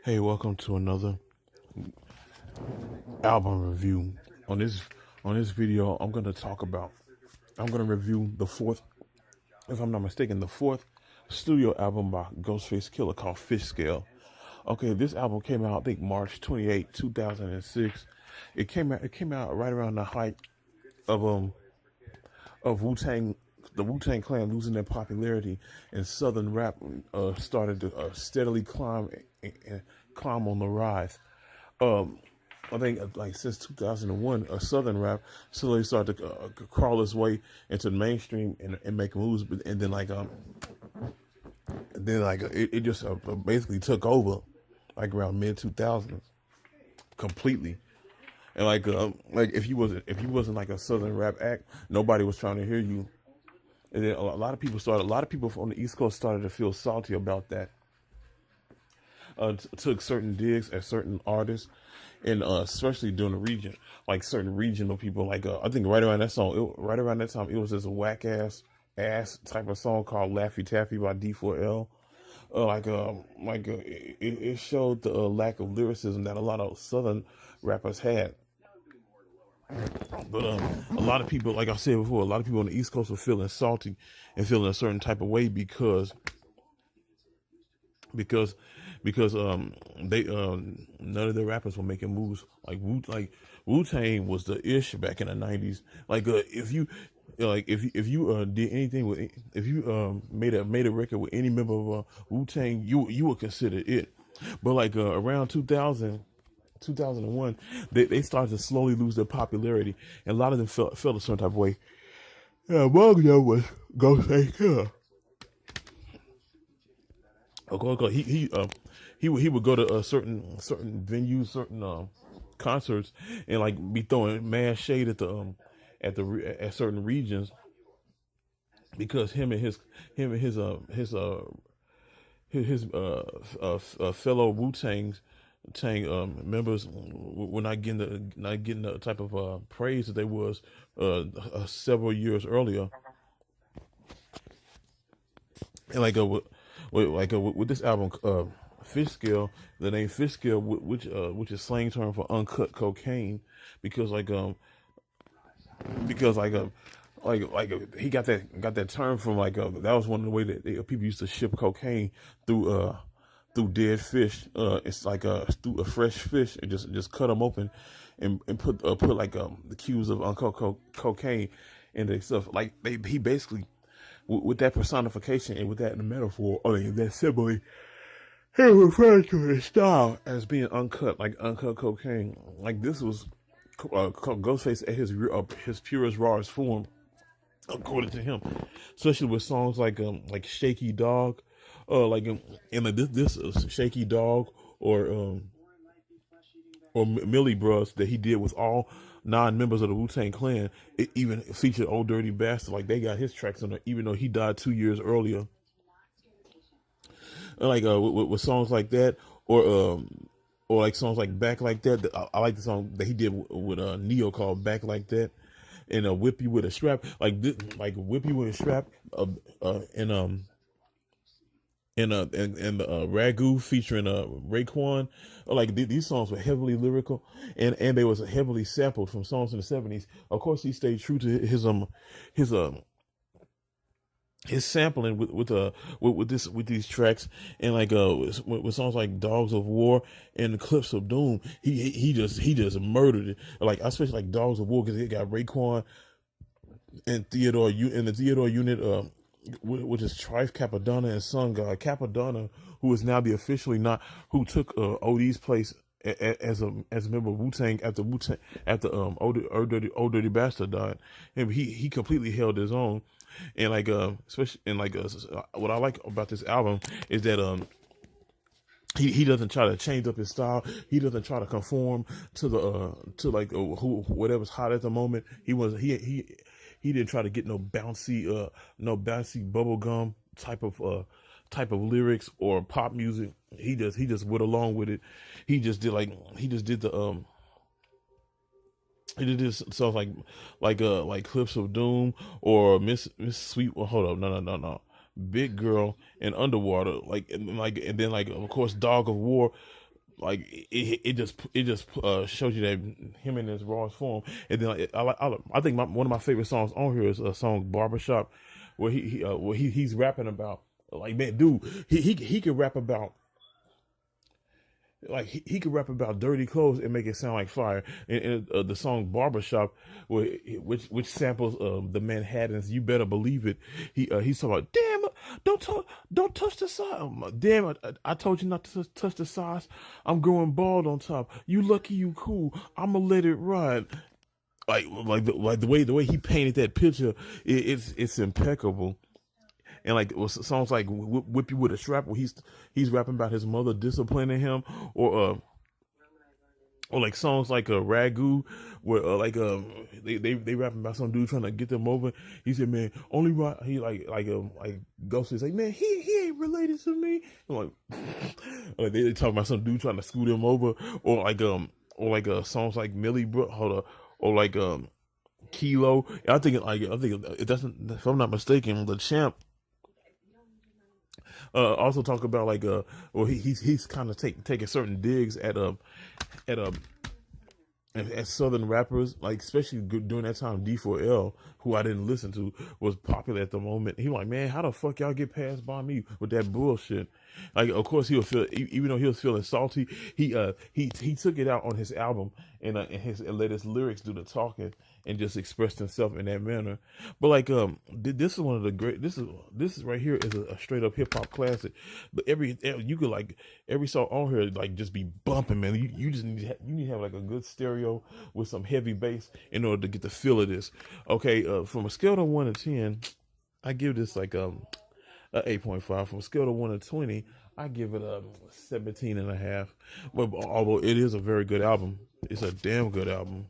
Hey, welcome to another album review. On this video, I'm gonna review the fourth, if I'm not mistaken, the fourth studio album by Ghostface Killah called FishScale. Okay, this album came out I think March 28, 2006. It came out right around the height of Wu-Tang, the Wu-Tang Clan losing their popularity, and Southern rap started to steadily climb on the rise. Um, I think like since 2001, Southern rap slowly started to crawl its way into the mainstream and make moves, it just basically took over like around mid 2000s completely. And like if you wasn't like a Southern rap act, nobody was trying to hear you. And then a lot of people from the East Coast started to feel salty about that. Took certain digs at certain artists, and especially during the region, like certain regional people. I think right around that time, it was this whack ass type of song called Laffy Taffy by D4L. It showed the lack of lyricism that a lot of Southern rappers had. But a lot of people, like I said before, a lot of people on the East Coast were feeling salty and feeling a certain type of way because they none of the rappers were making moves like Wu Tang was the ish back in the 90s. If you did anything with, if you made a record with any member of Wu Tang, you would consider it. But around 2001, they started to slowly lose their popularity, and a lot of them felt a certain type of way. Yeah, one of them was Ghostface Killah. Okay, he would go to certain venues, certain concerts, and like be throwing mad shade at certain regions, because him and his fellow Tang members were not getting the type of praise that they was several years earlier. And with this album, Fish Scale, the name Fish Scale, which is slang term for uncut cocaine, because because he got that term from that was one of the way that people used to ship cocaine through dead fish. It's through a fresh fish, and just cut them open and put the cubes of uncut cocaine in their stuff. He basically, with that personification and with that metaphor, that simile, he referred to his style as being uncut, like uncut cocaine. Like this was Ghostface at his purest, rawest form, according to him. Especially with songs like Shaky Dog, this Shaky Dog, or Millie Bros that he did with all 9 members of the Wu-Tang Clan. It even featured Old Dirty Bastard. Like they got his tracks on there, even though he died 2 years earlier. With songs like that, or like songs like Back Like That. I like the song that he did with Neo called Back Like That, and Whip You With a Strap. Whip You With a Strap, and Ragu featuring Raekwon. These songs were heavily lyrical, and they was heavily sampled from songs in the 70s. Of course, he stayed true to his sampling with these tracks, and with songs like Dogs of War and Clips of Doom. He just murdered it. Especially like Dogs of War, because it got Raekwon and Theodore in the Theodore unit, which is Trife, Capadonna, and Sun God. Capadonna, who is now who took OD's place as a member of Wu-Tang after Old Dirty Bastard died. And he completely held his own. And especially, and what I like about this album is that he doesn't try to change up his style. He doesn't try to conform to whatever's hot at the moment. He didn't try to get no bouncy bubblegum type of lyrics or pop music. He just went along with it. He just did the he did this stuff like Clips of Doom, or Miss Sweet. Well, hold up, no. Big Girl and Underwater, and then of course Dog of War. like it just shows you that him in his rawest form. And then like, I think one of my favorite songs on here is a song Barbershop, where he's rapping about, like, man, dude, he can rap about, like, he could rap about dirty clothes and make it sound like fire. And the song Barbershop, which samples the Manhattans, You Better Believe It. He's talking about, damn, don't touch the side. Damn, I told you not to touch the sides. I'm growing bald on top. You lucky, you cool. I'ma let it ride. The way he painted that picture, it's impeccable. And like songs like "Whip You with a Strap," where he's rapping about his mother disciplining him, or like songs like "Ragu," where they rapping about some dude trying to get them over. He said, "Man, only right." He like Ghostface like, "Man, he ain't related to me." I'm like they talking about some dude trying to scoot him over, or songs like Millie Brook, or like Kilo. I think it doesn't, if I'm not mistaken, the Champ also talk about like well he's kind of taking certain digs at Southern rappers, like especially during that time D4L, who I didn't listen to, was popular at the moment. He was like, man, how the fuck y'all get passed by me with that bullshit? Like, of course he'll feel, even though he was feeling salty, he took it out on his album, and let his lyrics do the talking and just expressed himself in that manner. But like this is one of the great. This is right here is a straight up hip hop classic. But you could like every song on here like just be bumping, man. You just need to have like a good stereo with some heavy bass in order to get the feel of this. Okay, from a scale of 1 to 10, I give this like a 8.5. From a scale of 1 to 20, I give it a 17 and a half. But although it is a very good album, it's a damn good album.